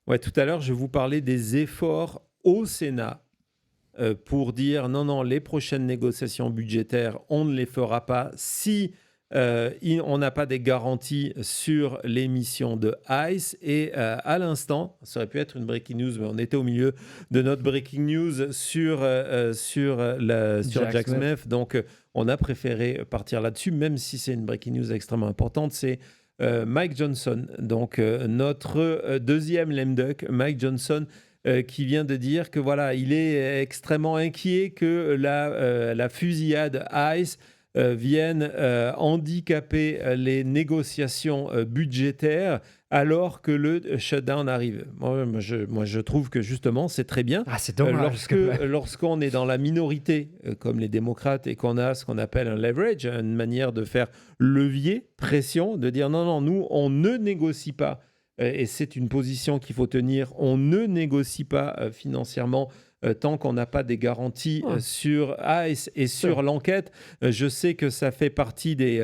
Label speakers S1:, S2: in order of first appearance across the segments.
S1: Ouais, tout à l'heure, je vous parlais des efforts au Sénat pour dire non, non, les prochaines négociations budgétaires, on ne les fera pas si on n'a pas des garanties sur l'émission de ICE. Et à l'instant, ça aurait pu être une breaking news, mais on était au milieu de notre breaking news sur Jack Smith. Donc, on a préféré partir là-dessus, même si c'est une breaking news extrêmement importante. C'est Mike Johnson, donc notre deuxième lame duck, Mike Johnson, qui vient de dire que voilà, il est extrêmement inquiet que la fusillade ICE vienne handicaper les négociations budgétaires alors que le shutdown arrive. Moi, je trouve que justement, c'est très bien.
S2: Ah, c'est dommage.
S1: Lorsqu'on est dans la minorité, comme les démocrates, et qu'on a ce qu'on appelle un leverage, une manière de faire levier, pression, de dire non, non, nous, on ne négocie pas. Et c'est une position qu'il faut tenir. On ne négocie pas financièrement tant qu'on n'a pas des garanties sur ICE et sur l'enquête. Je sais que ça fait partie des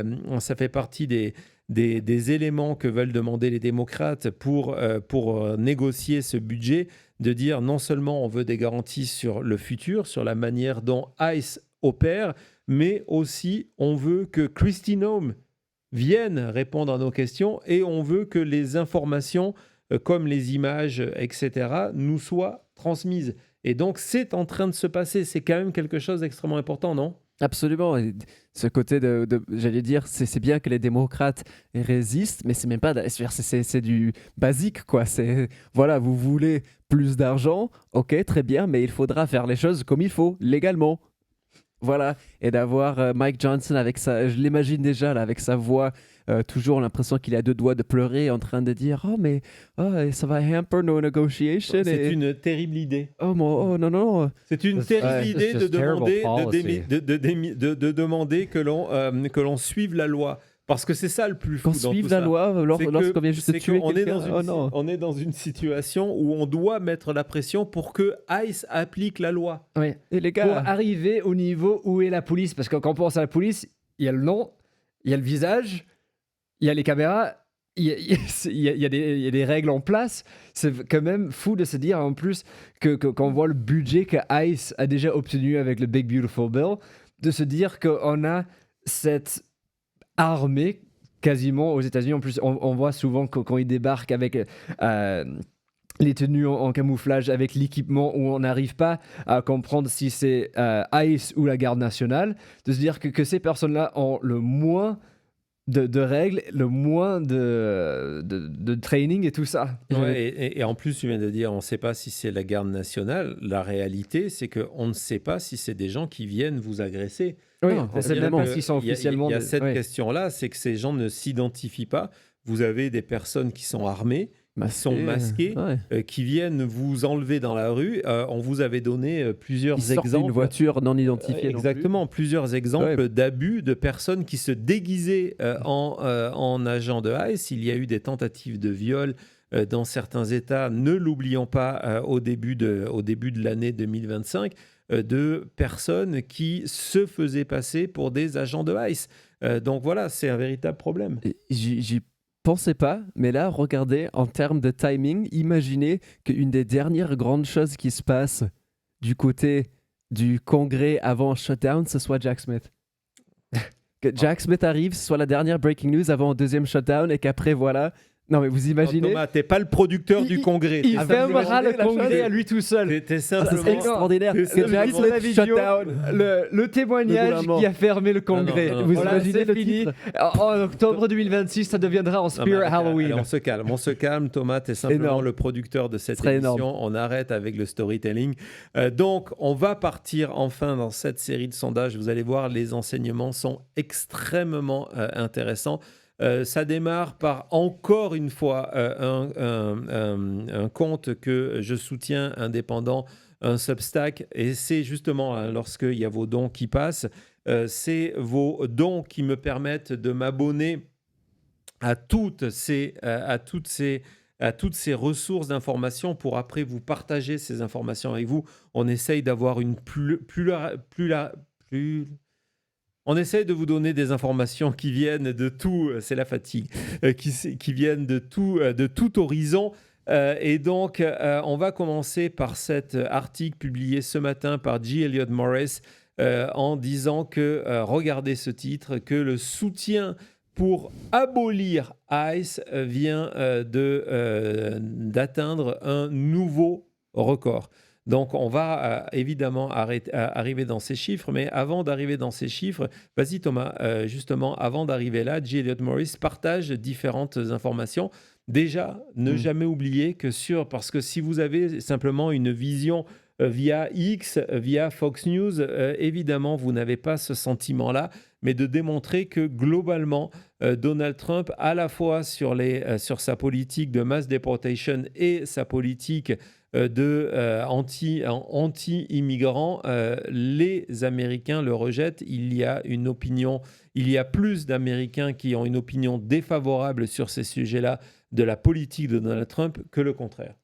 S1: éléments que veulent demander les démocrates pour négocier ce budget, de dire non seulement on veut des garanties sur le futur, sur la manière dont ICE opère, mais aussi on veut que Kristi Noem vienne répondre à nos questions et on veut que les informations, comme les images, etc., nous soient transmises. Et donc, c'est en train de se passer. C'est quand même quelque chose d'extrêmement important, non ?
S3: Absolument. Et ce côté j'allais dire, c'est bien que les démocrates résistent, mais c'est même pas, c'est du basique, quoi. C'est, voilà, vous voulez plus d'argent, ok, très bien, mais il faudra faire les choses comme il faut, légalement. Voilà, et d'avoir Mike Johnson avec je l'imagine déjà là, avec sa voix, toujours l'impression qu'il a deux doigts de pleurer, en train de dire ça va hamper no negotiation.
S1: C'est une terrible idée.
S3: Oh non non.
S1: C'est une terrible idée de demander que l'on suive la loi. Parce que c'est ça le plus fou dans tout ça.
S3: Qu'on suive la loi lorsqu'on vient juste de tuer quelqu'un.
S1: On est dans une situation où on doit mettre la pression pour que ICE applique la loi.
S2: Oui.
S3: Et les gars,
S2: pour arriver au niveau où est la police. Parce que quand on pense à la police, il y a le nom, il y a le visage, il y a les caméras, il y a des règles en place. C'est quand même fou de se dire en plus que quand on voit le budget que ICE a déjà obtenu avec le Big Beautiful Bill, de se dire qu'on a cette armée quasiment aux États-Unis. En plus, on voit souvent quand ils débarquent avec les tenues en camouflage, avec l'équipement, où on n'arrive pas à comprendre si c'est ICE ou la garde nationale, de se dire que ces personnes-là ont le moins de règles, le moins de training et tout ça.
S1: Ouais, et en plus, tu viens de dire, on ne sait pas si c'est la garde nationale. La réalité, c'est qu'on ne sait pas si c'est des gens qui viennent vous agresser.
S2: Oui, on ne sait même pas s'ils sont officiellement...
S1: Il y a cette question-là, c'est que ces gens ne s'identifient pas. Vous avez des personnes qui sont armées, qui sont masquées, qui viennent vous enlever dans la rue. On vous avait donné plusieurs exemples.
S3: Une voiture non identifiée.
S1: Exactement, plusieurs exemples d'abus de personnes qui se déguisaient en agents de ICE. Il y a eu des tentatives de viol dans certains États. Ne l'oublions pas, au début de l'année 2025. De personnes qui se faisaient passer pour des agents de ICE. Donc voilà, c'est un véritable problème.
S3: J'y pensais pas, mais là, regardez, en termes de timing, imaginez qu'une des dernières grandes choses qui se passent du côté du Congrès avant un shutdown, ce soit Jack Smith. Que Jack Smith arrive, ce soit la dernière breaking news avant un deuxième shutdown et qu'après, voilà... Non, mais vous imaginez...
S1: Non, Thomas, t'es pas le producteur du Congrès.
S2: Il fermera le Congrès à lui tout seul.
S1: T'es simplement...
S3: c'est extraordinaire. Que Jack Smith shutdown.
S2: Le témoignage qui a fermé le Congrès.
S1: Non.
S2: Vous imaginez le fini. En octobre 2026, ça deviendra en Spirit Halloween.
S1: Allez, on se calme. Thomas, t'es simplement le producteur de cette émission. Énorme. On arrête avec le storytelling. Donc, on va partir enfin dans cette série de sondages. Vous allez voir, les enseignements sont extrêmement intéressants. Ça démarre par, encore une fois, un compte que je soutiens indépendant, un Substack, et c'est justement lorsqu'il y a vos dons qui passent, c'est vos dons qui me permettent de m'abonner à toutes ces ressources d'informations pour après vous partager ces informations avec vous. On essaye d'avoir une on essaie de vous donner des informations qui viennent de tout, c'est la fatigue, qui viennent de tout horizon. Et donc, on va commencer par cet article publié ce matin par G. Elliott Morris en disant que, regardez ce titre, que le soutien pour abolir ICE vient d'atteindre un nouveau record. Donc, on va évidemment arriver dans ces chiffres, mais avant d'arriver dans ces chiffres, vas-y Thomas, justement, avant d'arriver là, G. Elliott Morris partage différentes informations. Déjà, ne jamais oublier que parce que si vous avez simplement une vision via X, via Fox News, évidemment, vous n'avez pas ce sentiment-là, mais de démontrer que globalement, Donald Trump, à la fois sur sa politique de mass deportation et sa politique anti-immigrants, les Américains le rejettent. Il y a plus d'Américains qui ont une opinion défavorable sur ces sujets-là de la politique de Donald Trump que le contraire.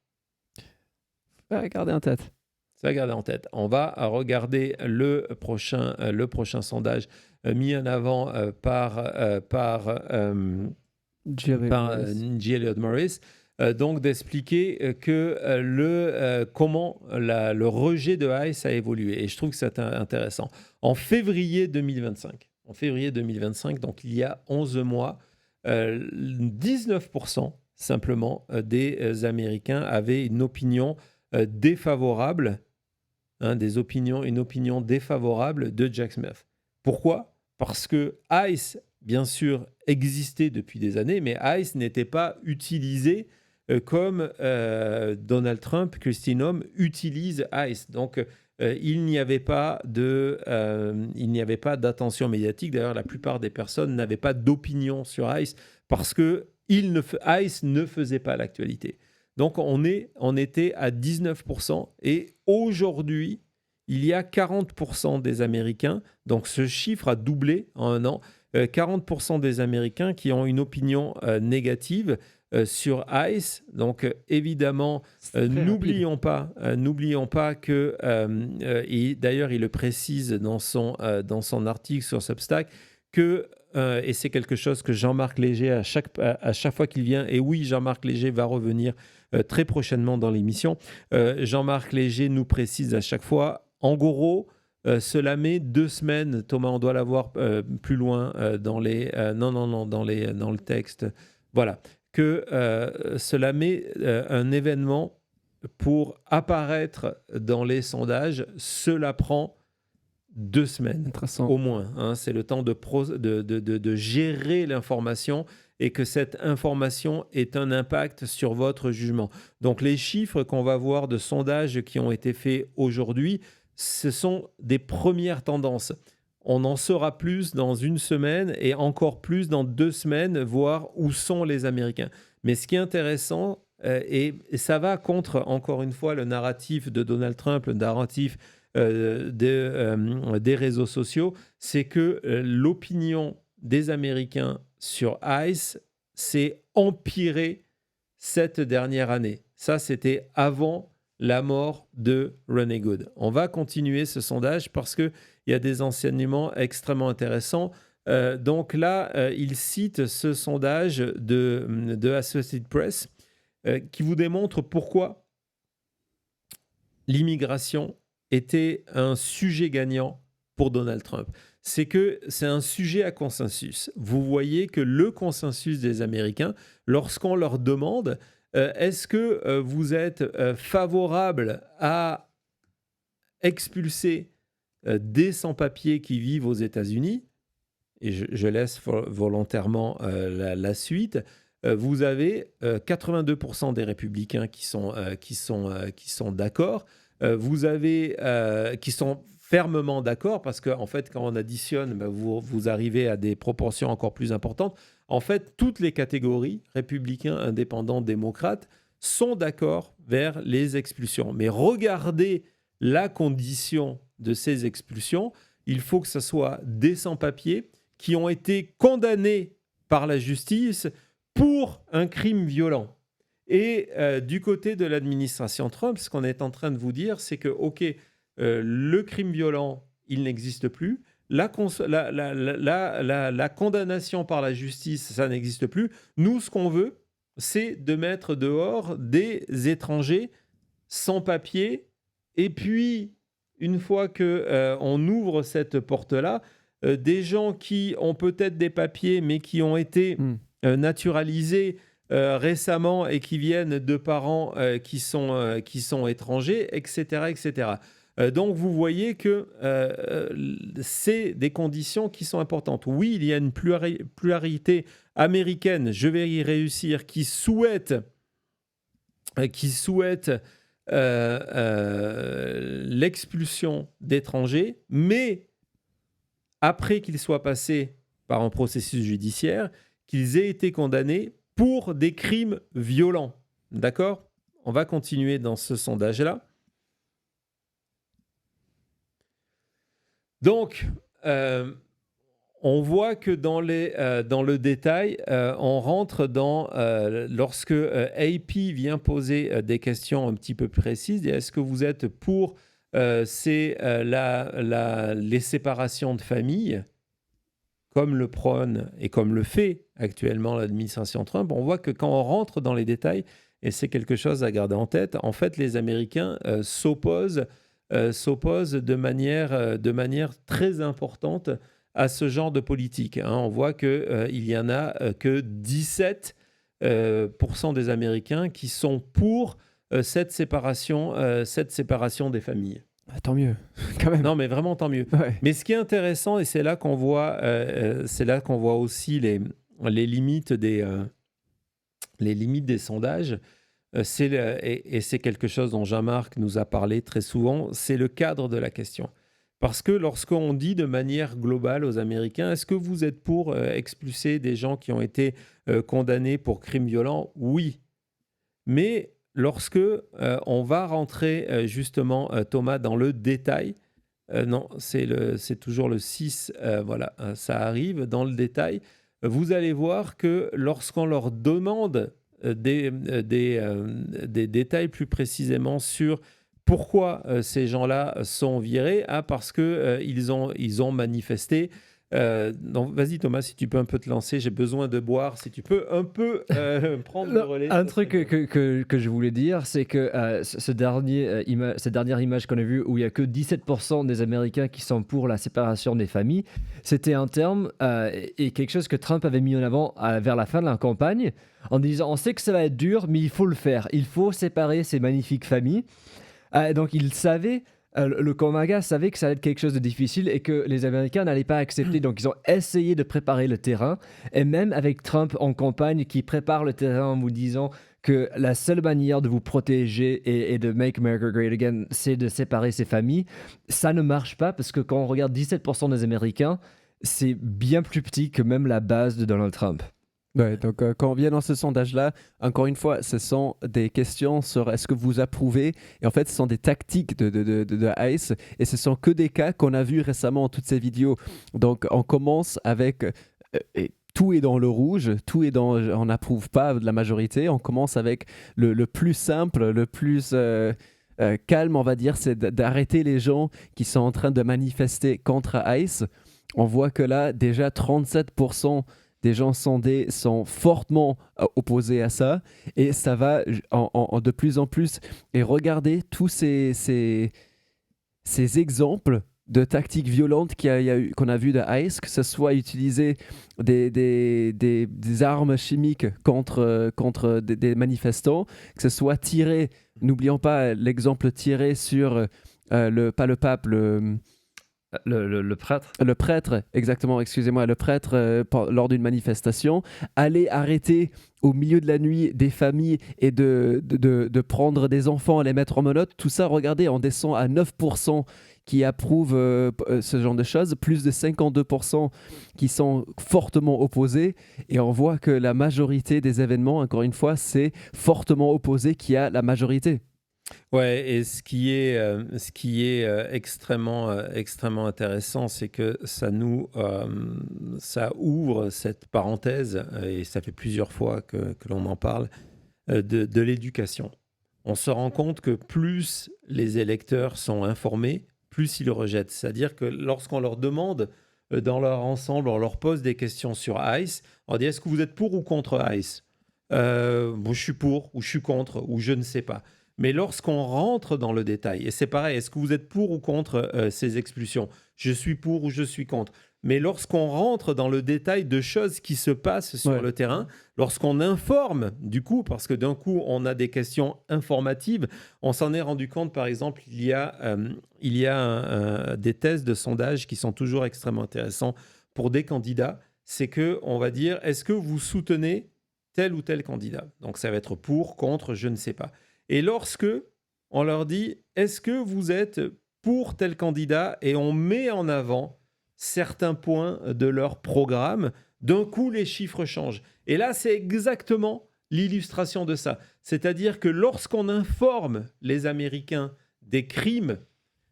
S3: Ça va garder en tête.
S1: Ça va garder en tête. On va regarder le prochain sondage mis en avant par G. Elliott Morris. Donc d'expliquer que comment le rejet de ICE a évolué. Et je trouve que c'est intéressant. En février 2025, donc il y a 11 mois, 19% simplement des Américains avaient une opinion défavorable, une opinion défavorable de Jack Smith. Pourquoi ? Parce que ICE, bien sûr, existait depuis des années, mais ICE n'était pas utilisé comme Donald Trump, Kristi Noem, utilise ICE. Donc, il n'y avait pas d'attention médiatique. D'ailleurs, la plupart des personnes n'avaient pas d'opinion sur ICE parce que ICE ne faisait pas l'actualité. Donc, on était à 19% et aujourd'hui, il y a 40% des Américains, donc ce chiffre a doublé en un an, 40% des Américains qui ont une opinion négative sur ICE. Donc, évidemment, n'oublions pas que, et d'ailleurs, il le précise dans son article sur Substack, que, et c'est quelque chose que Jean-Marc Léger, à chaque fois qu'il vient, et oui, Jean-Marc Léger va revenir très prochainement dans l'émission, Jean-Marc Léger nous précise à chaque fois, en gros, cela met 2 semaines, Thomas, on doit l'avoir plus loin dans le texte, voilà, que cela met un événement pour apparaître dans les sondages, cela prend 2 semaines au moins. C'est le temps de gérer l'information et que cette information ait un impact sur votre jugement. Donc les chiffres qu'on va voir de sondages qui ont été faits aujourd'hui, ce sont des premières tendances. On en saura plus dans 1 semaine et encore plus dans 2 semaines, voir où sont les Américains. Mais ce qui est intéressant, et ça va contre, encore une fois, le narratif de Donald Trump, le narratif des réseaux sociaux, c'est que l'opinion des Américains sur ICE s'est empirée cette dernière année. Ça, c'était avant la mort de Ronnie Good. On va continuer ce sondage parce qu'il y a des enseignements extrêmement intéressants. Donc là, il cite ce sondage de Associated Press qui vous démontre pourquoi l'immigration était un sujet gagnant pour Donald Trump. C'est que c'est un sujet à consensus. Vous voyez que le consensus des Américains, lorsqu'on leur demande est-ce que vous êtes favorable à expulser des sans-papiers qui vivent aux États-Unis, et je laisse volontairement la suite, vous avez 82% des républicains qui sont d'accord, vous avez qui sont fermement d'accord, parce qu'en fait, quand on additionne, vous arrivez à des proportions encore plus importantes. En fait, toutes les catégories, républicains, indépendants, démocrates, sont d'accord vers les expulsions. Mais regardez la condition de ces expulsions. Il faut que ce soit des sans-papiers qui ont été condamnés par la justice pour un crime violent. Et du côté de l'administration Trump, ce qu'on est en train de vous dire, c'est que, OK, le crime violent, il n'existe plus. La condamnation par la justice, ça n'existe plus. Nous, ce qu'on veut, c'est de mettre dehors des étrangers sans papier. Et puis, une fois qu'on ouvre cette porte-là, des gens qui ont peut-être des papiers, mais qui ont été naturalisés récemment et qui viennent de parents qui sont étrangers, etc. etc. Donc, vous voyez que c'est des conditions qui sont importantes. Oui, il y a une pluralité américaine, je vais y réussir, qui souhaite l'expulsion d'étrangers, mais après qu'ils soient passés par un processus judiciaire, qu'ils aient été condamnés pour des crimes violents. D'accord ? On va continuer dans ce sondage-là. Donc, on voit que dans le détail, on rentre dans... lorsque AP vient poser des questions un petit peu précises, est-ce que vous êtes pour les séparations de famille, comme le prône et comme le fait actuellement l'administration Trump? On voit que quand on rentre dans les détails, et c'est quelque chose à garder en tête, en fait, les Américains s'opposent de manière très importante à ce genre de politique. On voit qu'il n'y en a que 17% des Américains qui sont pour cette séparation des familles.
S3: Tant mieux, quand même.
S1: Non, mais vraiment tant mieux.
S3: Ouais. Mais
S1: ce qui est intéressant, et c'est là qu'on voit aussi les limites des sondages, et c'est quelque chose dont Jean-Marc nous a parlé très souvent, c'est le cadre de la question. Parce que lorsqu'on dit de manière globale aux Américains, est-ce que vous êtes pour expulser des gens qui ont été condamnés pour crimes violents? Oui. Mais lorsque on va rentrer justement, Thomas, dans le détail, non, c'est toujours le 6, voilà, ça arrive dans le détail, vous allez voir que lorsqu'on leur demande des détails plus précisément sur pourquoi ces gens-là sont virés, parce qu'ils ont manifesté. Donc, vas-y Thomas, si tu peux un peu te lancer, j'ai besoin de boire, si tu peux un peu prendre le relais.
S2: Un truc que je voulais dire, c'est que cette dernière image qu'on a vue, où il n'y a que 17% des Américains qui sont pour la séparation des familles, c'était un terme et quelque chose que Trump avait mis en avant vers la fin de la campagne, en disant on sait que ça va être dur, mais il faut le faire, il faut séparer ces magnifiques familles. Donc il savait, le camp MAGA savait que ça allait être quelque chose de difficile et que les Américains n'allaient pas accepter. Donc ils ont essayé de préparer le terrain. Et même avec Trump en campagne qui prépare le terrain en vous disant que la seule manière de vous protéger et de Make America Great Again, c'est de séparer ces familles, ça ne marche pas parce que quand on regarde 17% des Américains, c'est bien plus petit que même la base de Donald Trump.
S3: Ouais, donc quand on vient dans ce sondage-là, encore une fois, ce sont des questions sur est-ce que vous approuvez, et en fait, ce sont des tactiques de ICE, et ce sont que des cas qu'on a vus récemment dans toutes ces vidéos. Donc, on commence avec... tout est dans le rouge, on n'approuve pas de la majorité. On commence avec le plus simple, le plus calme, on va dire, c'est d'arrêter les gens qui sont en train de manifester contre ICE. On voit que là, déjà 37% des gens sondés sont fortement opposés à ça, et ça va de plus en plus. Et regardez tous ces exemples de tactiques violentes qu'on a vues de ICE, que ce soit utiliser des armes chimiques contre des manifestants, que ce soit tirer, n'oublions pas l'exemple tiré sur, pas le pape,
S2: le prêtre.
S3: Le prêtre, exactement, excusez-moi, le prêtre lors d'une manifestation, aller arrêter au milieu de la nuit des familles et de prendre des enfants, les mettre en menottes, tout ça, regardez, on descend à 9% qui approuvent ce genre de choses, plus de 52% qui sont fortement opposés, et on voit que la majorité des événements, encore une fois, c'est fortement opposé qui a la majorité.
S1: Ouais, et ce qui est extrêmement intéressant, c'est que ça ouvre cette parenthèse, et ça fait plusieurs fois que l'on en parle, de l'éducation. On se rend compte que plus les électeurs sont informés, plus ils rejettent. C'est-à-dire que lorsqu'on leur demande dans leur ensemble, on leur pose des questions sur ICE, on dit est-ce que vous êtes pour ou contre ICE ? je suis pour, ou je suis contre, ou je ne sais pas. Mais lorsqu'on rentre dans le détail, et c'est pareil, est-ce que vous êtes pour ou contre ces expulsions? Je suis pour ou je suis contre. Mais lorsqu'on rentre dans le détail de choses qui se passent sur le terrain, lorsqu'on informe, du coup, parce que d'un coup, on a des questions informatives, on s'en est rendu compte, par exemple, il y a des tests de sondage qui sont toujours extrêmement intéressants pour des candidats. C'est qu'on va dire, est-ce que vous soutenez tel ou tel candidat? Donc, ça va être pour, contre, je ne sais pas. Et lorsque on leur dit, est-ce que vous êtes pour tel candidat? Et on met en avant certains points de leur programme, d'un coup, les chiffres changent. Et là, c'est exactement l'illustration de ça. C'est-à-dire que lorsqu'on informe les Américains des crimes,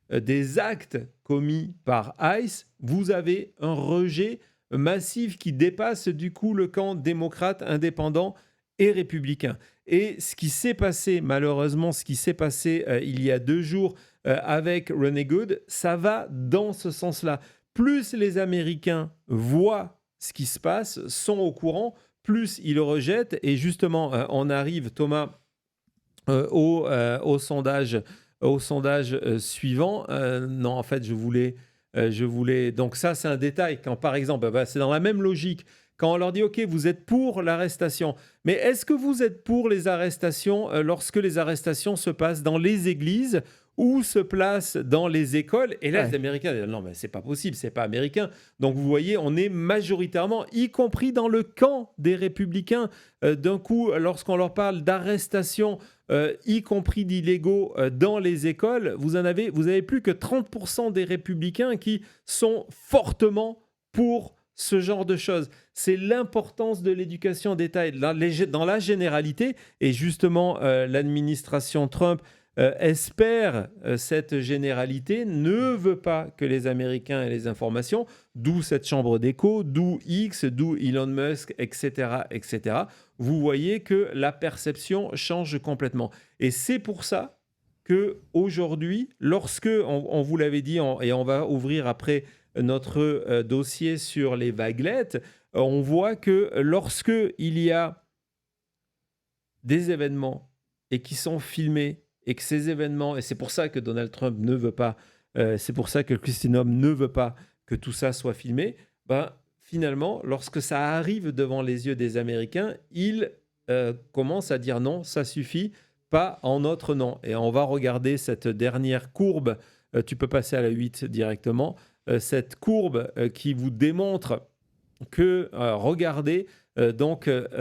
S1: des actes commis par ICE, vous avez un rejet massif qui dépasse du coup le camp démocrate, indépendant et républicain. Et ce qui s'est passé, malheureusement, il y a 2 jours avec Renee Good, ça va dans ce sens-là. Plus les Américains voient ce qui se passe, sont au courant, plus ils rejettent. Et justement, on arrive, Thomas, au sondage suivant. Non, en fait, je voulais... Donc ça, c'est un détail. Quand, par exemple, c'est dans la même logique. Quand on leur dit, OK, vous êtes pour l'arrestation, mais est-ce que vous êtes pour les arrestations lorsque les arrestations se passent dans les églises ou se placent dans les écoles? Et là, les Américains disent, non, mais c'est pas possible, c'est pas américain. Donc, vous voyez, on est majoritairement, y compris dans le camp des républicains, d'un coup, lorsqu'on leur parle d'arrestations, y compris d'illégaux dans les écoles, vous avez plus que 30% des républicains qui sont fortement pour ce genre de choses. C'est l'importance de l'éducation d'État dans la généralité. Et justement, l'administration Trump espère cette généralité, ne veut pas que les Américains aient les informations, d'où cette chambre d'écho, d'où X, d'où Elon Musk, etc., etc. Vous voyez que la perception change complètement. Et c'est pour ça qu'aujourd'hui, lorsque, on vous l'avait dit, et on va ouvrir après notre dossier sur les vaguelettes, on voit que lorsque il y a des événements et qui sont filmés, et que ces événements, et c'est pour ça que Donald Trump ne veut pas, c'est pour ça que Kristi Noem ne veut pas que tout ça soit filmé, finalement, lorsque ça arrive devant les yeux des Américains, ils commencent à dire non, ça suffit, pas en notre nom. Et on va regarder cette dernière courbe, tu peux passer à la 8 directement, cette courbe qui vous démontre que, regardez,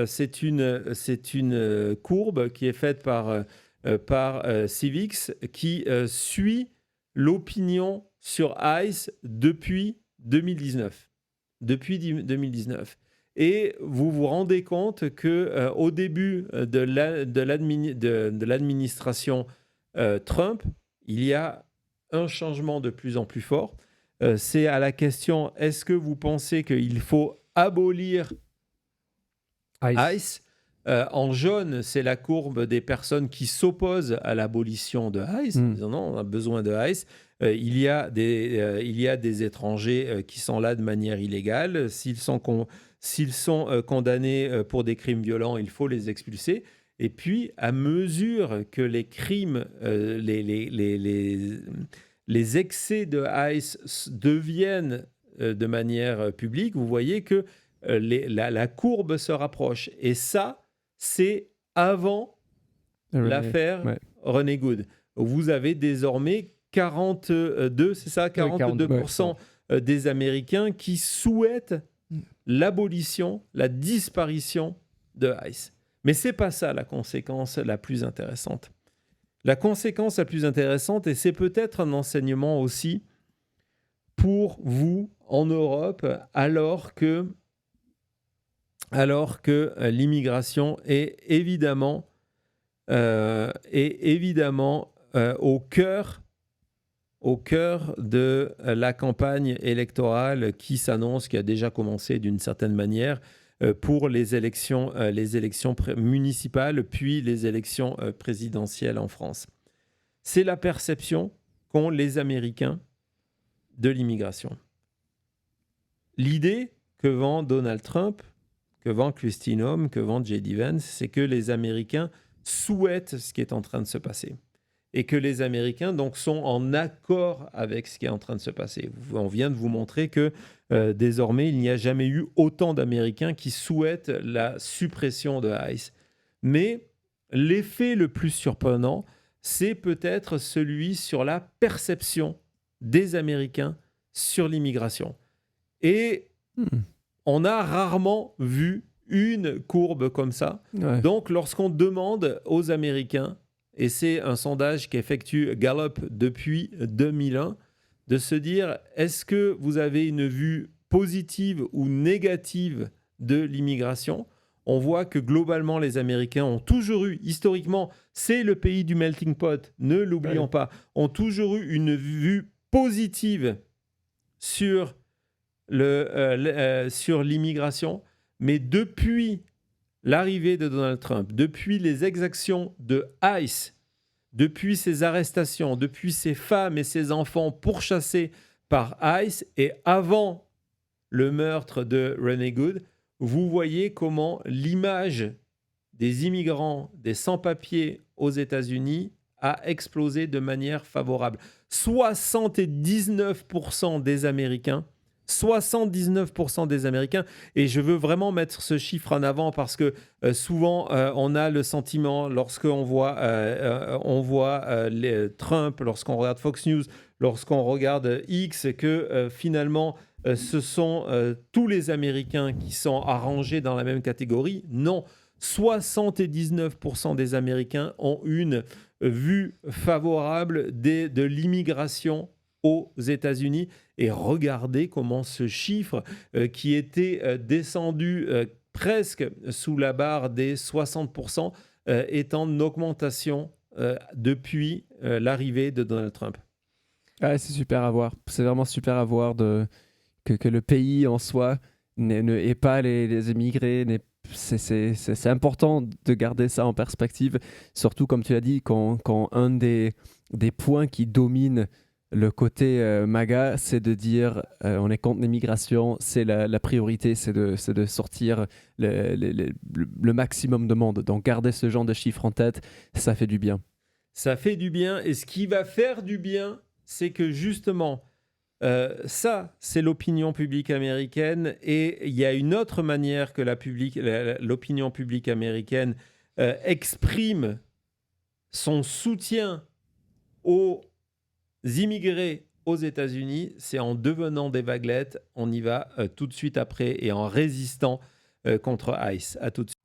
S1: c'est une courbe qui est faite par Civics qui suit l'opinion sur ICE depuis 2019. Depuis 2019. Et vous vous rendez compte qu'au début de l'administration Trump, il y a un changement de plus en plus fort. C'est à la question, est-ce que vous pensez qu'il faut abolir ICE? En jaune, c'est la courbe des personnes qui s'opposent à l'abolition de ICE. En disant non, on a besoin de ICE. Il y a des étrangers qui sont là de manière illégale. S'ils sont condamnés pour des crimes violents, il faut les expulser. Et puis, à mesure que les crimes, les excès de ICE deviennent de manière publique, vous voyez que la courbe se rapproche. Et ça, c'est avant l'affaire Renee Good. Vous avez désormais 42% des Américains qui souhaitent l'abolition, la disparition de ICE. Mais ce n'est pas ça la conséquence la plus intéressante. La conséquence la plus intéressante, et c'est peut-être un enseignement aussi pour vous en Europe, alors que l'immigration est évidemment au cœur de la campagne électorale qui s'annonce, qui a déjà commencé d'une certaine manière pour les élections municipales, puis les élections présidentielles en France. C'est la perception qu'ont les Américains de l'immigration. L'idée que vend Donald Trump que vend Christine Home, que vend J.D. Vance, c'est que les Américains souhaitent ce qui est en train de se passer. Et que les Américains donc, sont en accord avec ce qui est en train de se passer. On vient de vous montrer que désormais, il n'y a jamais eu autant d'Américains qui souhaitent la suppression de ICE. Mais l'effet le plus surprenant, c'est peut-être celui sur la perception des Américains sur l'immigration. Et on a rarement vu une courbe comme ça. Ouais. Donc, lorsqu'on demande aux Américains, et c'est un sondage qu'effectue Gallup depuis 2001, de se dire, est-ce que vous avez une vue positive ou négative de l'immigration ? On voit que globalement, les Américains ont toujours eu, historiquement, c'est le pays du melting pot, ne l'oublions pas, ont toujours eu une vue positive sur l'immigration. Mais depuis l'arrivée de Donald Trump, depuis les exactions de ICE, depuis ces arrestations, depuis ces femmes et ces enfants pourchassés par ICE et avant le meurtre de Renee Good, vous voyez comment l'image des immigrants, des sans-papiers aux États-Unis a explosé de manière favorable. 79% des Américains, 79% des Américains, et je veux vraiment mettre ce chiffre en avant parce que souvent on a le sentiment, lorsqu'on voit, Trump, lorsqu'on regarde Fox News, lorsqu'on regarde X, que finalement ce sont tous les Américains qui sont arrangés dans la même catégorie. Non, 79% des Américains ont une vue favorable de l'immigration aux États-Unis. Et regardez comment ce chiffre qui était descendu presque sous la barre des 60% est en augmentation depuis l'arrivée de Donald Trump.
S3: Ah, c'est super à voir. C'est vraiment super à voir que le pays en soi n'ait pas les immigrés. C'est important de garder ça en perspective, surtout comme tu l'as dit, quand un des points qui domine le côté MAGA, c'est de dire on est contre l'immigration, c'est la priorité, c'est de sortir le maximum de monde. Donc garder ce genre de chiffres en tête, ça fait du bien.
S1: Ça fait du bien, et ce qui va faire du bien, c'est que justement, ça, c'est l'opinion publique américaine, et il y a une autre manière que l'opinion publique américaine exprime son soutien aux immigrés aux États-Unis, c'est en devenant des vaguelettes. On y va tout de suite après et en résistant contre ICE. À tout de suite.